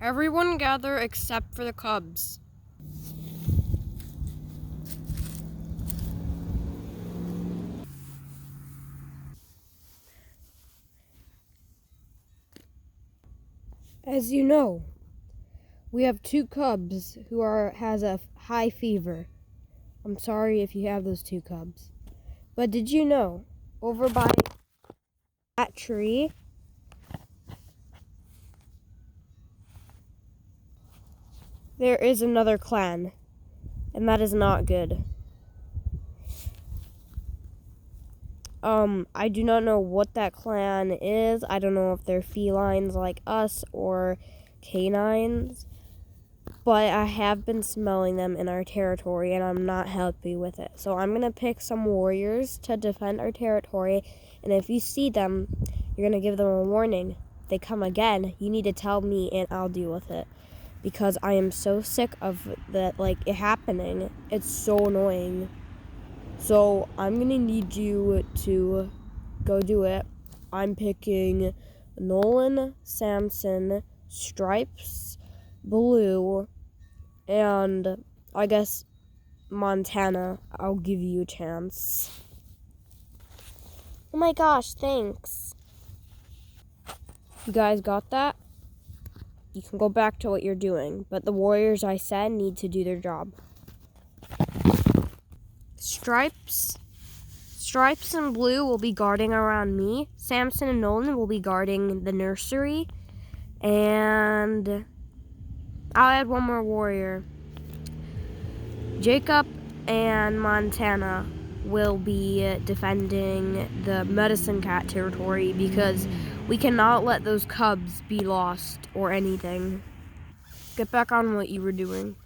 Everyone gather except for the cubs. As you know, we have 2 cubs who has a high fever. I'm sorry if you have those 2 cubs. But did you know, over by that tree, there is another clan, and that is not good. I do not know what that clan is. I don't know if they're felines like us or canines, but I have been smelling them in our territory, and I'm not happy with it. So I'm going to pick some warriors to defend our territory, and if you see them, you're going to give them a warning. If they come again, you need to tell me, and I'll deal with it, because I am so sick of that, it happening. It's so annoying. So I'm going to need you to go do it. I'm picking Nolan, Samson, Stripes, Blue, and I guess Montana. I'll give you a chance. Oh my gosh, thanks. You guys got that? You can go back to what you're doing, but the warriors I said need to do their job. Stripes and Blue will be guarding around me. Samson and Nolan will be guarding the nursery. And I'll add one more warrior. Jacob and Montana will be defending the medicine cat territory because we cannot let those cubs be lost or anything. Get back on what you were doing.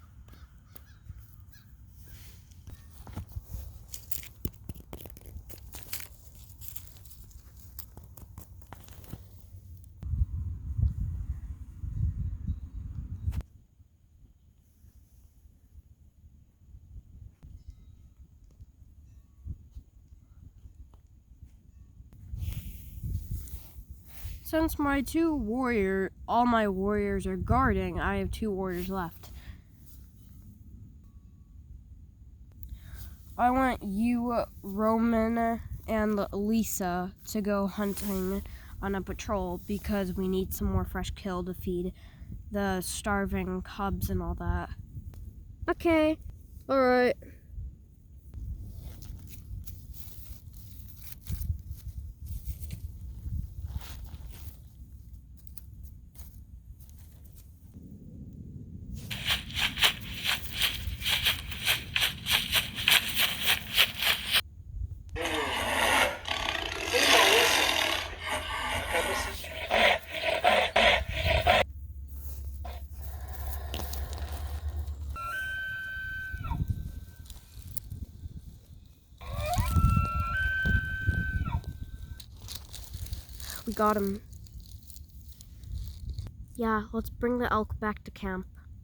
Since all my warriors are guarding, I have 2 warriors left. I want you, Roman, and Lisa to go hunting on a patrol because we need some more fresh kill to feed the starving cubs and all that. Okay, alright. We got him. Yeah, let's bring the elk back to camp.